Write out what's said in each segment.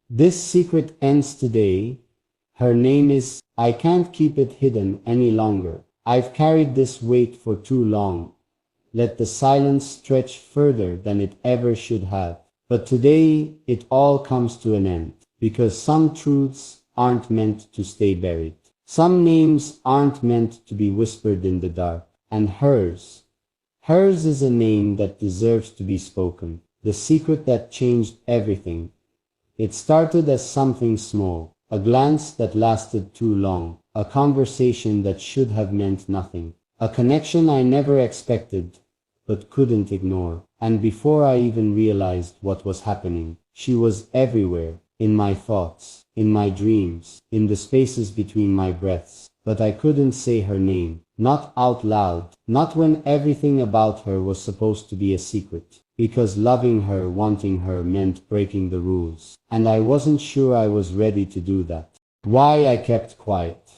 This secret ends today. Her name is, I can't keep it hidden any longer. I've carried this weight for too long. Let the silence stretch further than it ever should have. But today it all comes to an end, because some truths aren't meant to stay buried. Some names aren't meant to be whispered in the dark. And hers is a name that deserves to be spoken. The secret that changed everything. It started as something small, a glance that lasted too long, a conversation that should have meant nothing, a connection I never expected but couldn't ignore. And before I even realized what was happening, she was everywhere, in my thoughts, in my dreams, in the spaces between my breaths. But I couldn't say her name, not out loud, not when everything about her was supposed to be a secret. Because loving her, wanting her, meant breaking the rules. And I wasn't sure I was ready to do that. Why I kept quiet?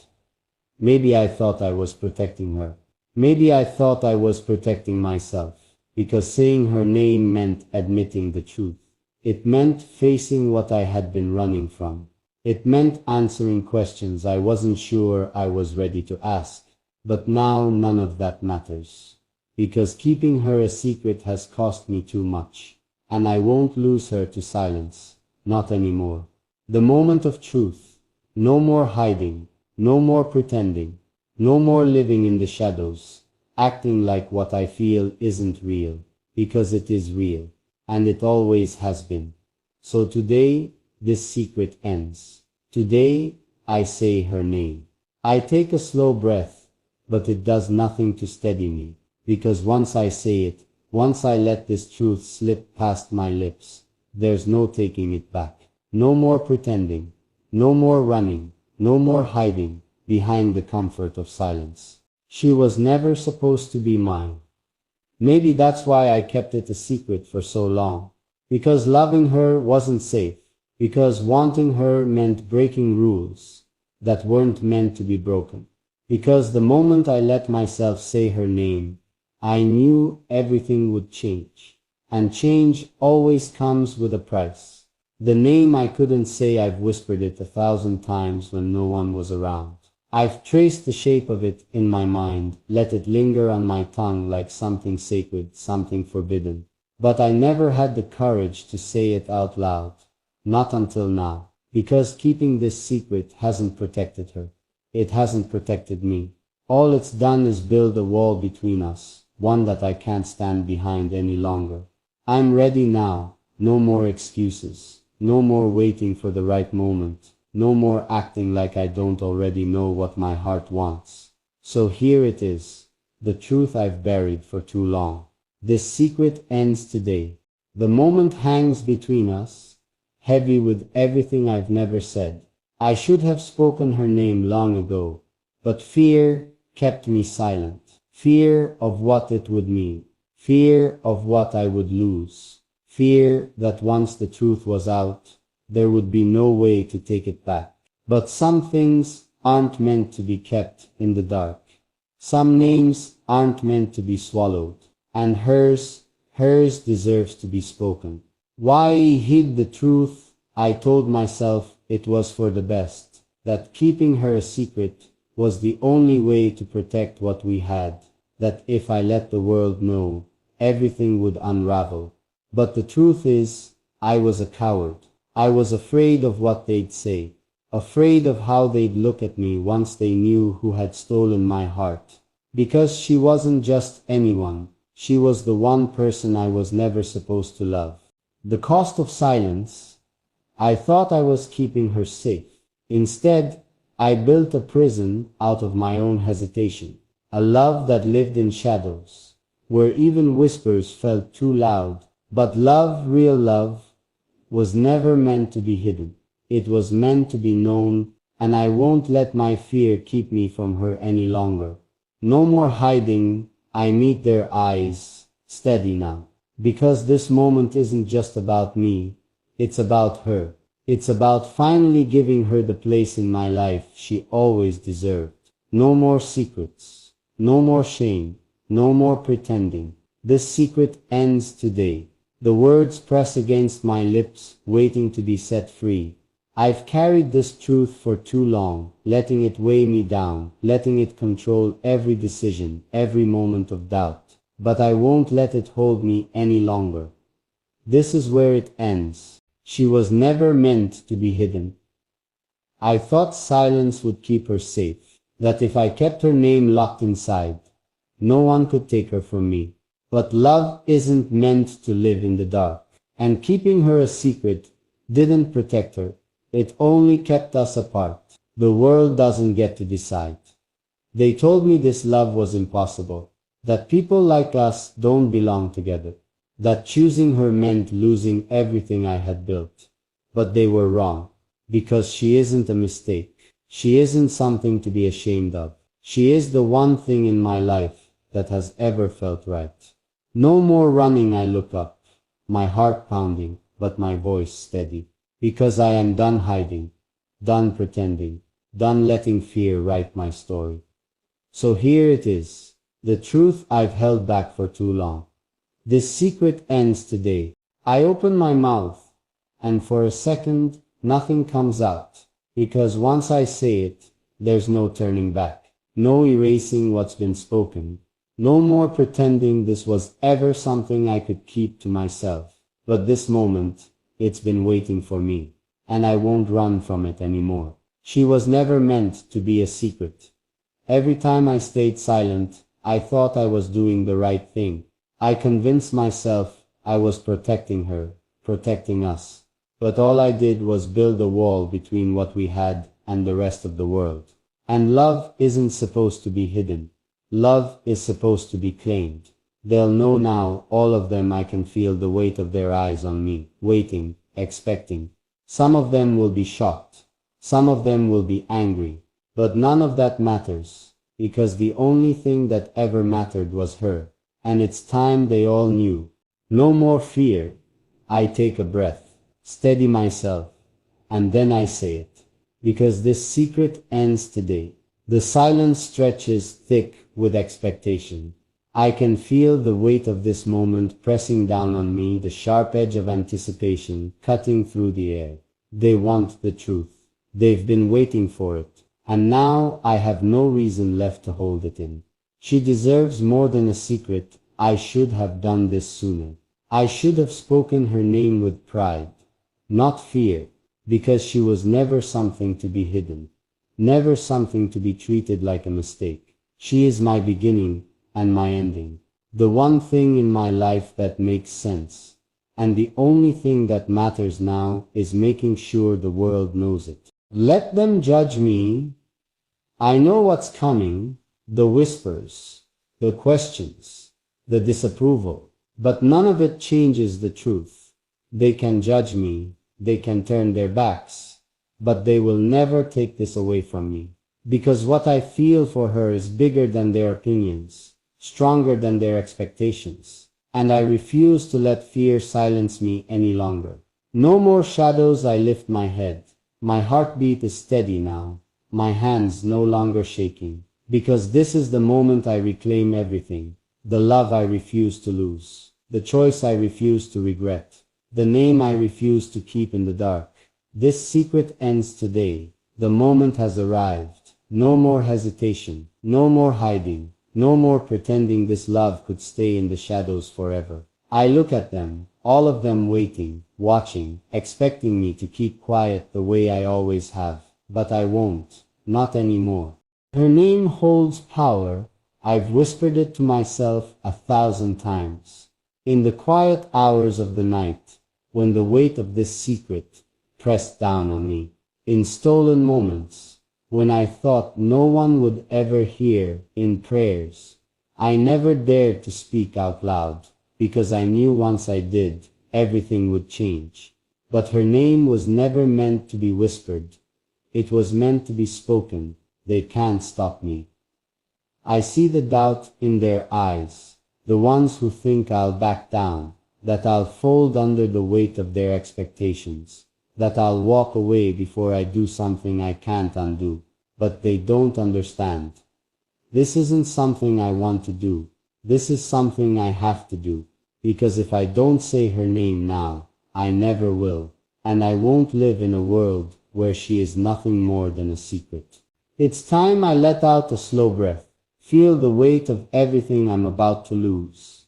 Maybe I thought I was protecting her. Maybe I thought I was protecting myself. Because saying her name meant admitting the truth. It meant facing what I had been running from. It meant answering questions I wasn't sure I was ready to ask. But now none of that matters. Because keeping her a secret has cost me too much. And I won't lose her to silence. Not anymore. The moment of truth. No more hiding. No more pretending. No more living in the shadows. Acting like what I feel isn't real. Because it is real. And it always has been. So today, this secret ends. Today, I say her name. I take a slow breath, but it does nothing to steady me. Because once I say it, once I let this truth slip past my lips, there's no taking it back. No more pretending, no more running, no more hiding behind the comfort of silence. She was never supposed to be mine. Maybe that's why I kept it a secret for so long. Because loving her wasn't safe. Because wanting her meant breaking rules that weren't meant to be broken. Because the moment I let myself say her name, I knew everything would change. And change always comes with a price. The name I couldn't say, I've whispered it 1,000 times when no one was around. I've traced the shape of it in my mind, let it linger on my tongue like something sacred, something forbidden. But I never had the courage to say it out loud. Not until now. Because keeping this secret hasn't protected her. It hasn't protected me. All it's done is build a wall between us. One that I can't stand behind any longer. I'm ready now. No more excuses. No more waiting for the right moment. No more acting like I don't already know what my heart wants. So here it is. The truth I've buried for too long. This secret ends today. The moment hangs between us, heavy with everything I've never said. I should have spoken her name long ago, but fear kept me silent. Fear of what it would mean. Fear of what I would lose. Fear that once the truth was out, there would be no way to take it back. But some things aren't meant to be kept in the dark. Some names aren't meant to be swallowed. And hers deserves to be spoken. Why hid the truth? I told myself it was for the best. That keeping her a secret was the only way to protect what we had. That if I let the world know, everything would unravel. But the truth is, I was a coward. I was afraid of what they'd say. Afraid of how they'd look at me once they knew who had stolen my heart. Because she wasn't just anyone. She was the one person I was never supposed to love. The cost of silence. I thought I was keeping her safe. Instead, I built a prison out of my own hesitation. A love that lived in shadows, where even whispers felt too loud. But love, real love, was never meant to be hidden. It was meant to be known, and I won't let my fear keep me from her any longer. No more hiding. I meet their eyes, steady now. Because this moment isn't just about me, it's about her. It's about finally giving her the place in my life she always deserved. No more secrets. No more shame. No more pretending. This secret ends today. The words press against my lips, waiting to be set free. I've carried this truth for too long, letting it weigh me down, letting it control every decision, every moment of doubt. But I won't let it hold me any longer. This is where it ends. She was never meant to be hidden. I thought silence would keep her safe, that if I kept her name locked inside, no one could take her from me. But love isn't meant to live in the dark, and keeping her a secret didn't protect her. It only kept us apart. The world doesn't get to decide. They told me this love was impossible, that people like us don't belong together, that choosing her meant losing everything I had built. But they were wrong, because she isn't a mistake. She isn't something to be ashamed of. She is the one thing in my life that has ever felt right. No more running, I look up, my heart pounding, but my voice steady. Because I am done hiding, done pretending, done letting fear write my story. So here it is, the truth I've held back for too long. This secret ends today. I open my mouth, and for a second, nothing comes out. Because once I say it, there's no turning back. No erasing what's been spoken. No more pretending this was ever something I could keep to myself. But this moment, it's been waiting for me, and I won't run from it anymore. She was never meant to be a secret. Every time I stayed silent, I thought I was doing the right thing. I convinced myself I was protecting her, protecting us. But all I did was build a wall between what we had and the rest of the world. And love isn't supposed to be hidden. Love is supposed to be claimed. They'll know now, all of them. I can feel the weight of their eyes on me, waiting, expecting. Some of them will be shocked. Some of them will be angry. But none of that matters, because the only thing that ever mattered was her. And it's time they all knew. No more fear. I take a breath, steady myself, and then I say it. Because this secret ends today. The silence stretches thick with expectation. I can feel the weight of this moment pressing down on me, the sharp edge of anticipation cutting through the air. They want the truth. They've been waiting for it. And now I have no reason left to hold it in. She deserves more than a secret. I should have done this sooner. I should have spoken her name with pride, not fear, because she was never something to be hidden. Never something to be treated like a mistake. She is my beginning and my ending. The one thing in my life that makes sense. And the only thing that matters now is making sure the world knows it. Let them judge me. I know what's coming. The whispers, the questions, the disapproval. But none of it changes the truth. They can judge me. They can turn their backs. But they will never take this away from me. Because what I feel for her is bigger than their opinions, stronger than their expectations. And I refuse to let fear silence me any longer. No more shadows. I lift my head. My heartbeat is steady now. My hands no longer shaking. Because this is the moment I reclaim everything. The love I refuse to lose. The choice I refuse to regret. The name I refuse to keep in the dark. This secret ends today. The moment has arrived. No more hesitation. No more hiding. No more pretending this love could stay in the shadows forever. I look at them, all of them waiting, watching, expecting me to keep quiet the way I always have. But I won't. Not anymore. Her name holds power. I've whispered it to myself 1,000 times. In the quiet hours of the night, when the weight of this secret pressed down on me. In stolen moments, when I thought no one would ever hear, in prayers, I never dared to speak out loud, because I knew once I did, everything would change. But her name was never meant to be whispered. It was meant to be spoken. They can't stop me. I see the doubt in their eyes, the ones who think I'll back down, that I'll fold under the weight of their expectations, that I'll walk away before I do something I can't undo. But they don't understand. This isn't something I want to do. This is something I have to do. because if I don't say her name now, I never will, and I won't live in a world where she is nothing more than a secret. It's time I let out a slow breath, feel the weight of everything I'm about to lose,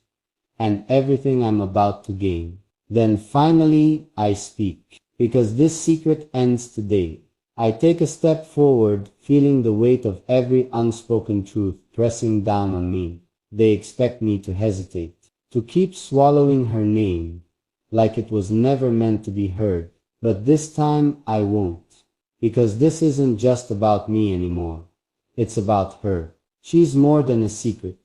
and everything I'm about to gain. Then finally I speak, because this secret ends today. I take a step forward, feeling the weight of every unspoken truth pressing down on me. They expect me to hesitate, to keep swallowing her name, like it was never meant to be heard. But this time I won't, because this isn't just about me anymore. It's about her. She's more than a secret.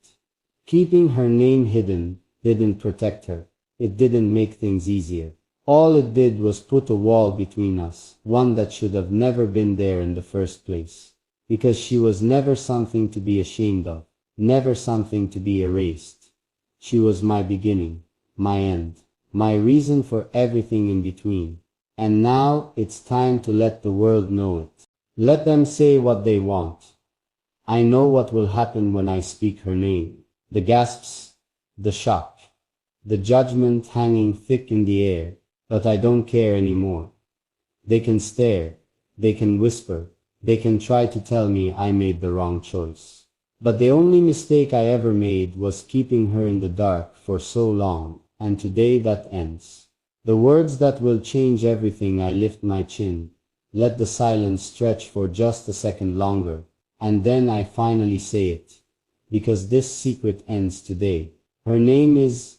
Keeping her name hidden didn't protect her. It didn't make things easier. All it did was put a wall between us, one that should have never been there in the first place. Because she was never something to be ashamed of, never something to be erased. She was my beginning, my end, my reason for everything in between. And now it's time to let the world know it. Let them say what they want. I know what will happen when I speak her name. The gasps, the shock, the judgment hanging thick in the air. But I don't care anymore. They can stare, they can whisper, they can try to tell me I made the wrong choice. But the only mistake I ever made was keeping her in the dark for so long, and today that ends. The words that will change everything. I lift my chin, let the silence stretch for just a second longer, and then I finally say it. Because this secret ends today. Her name is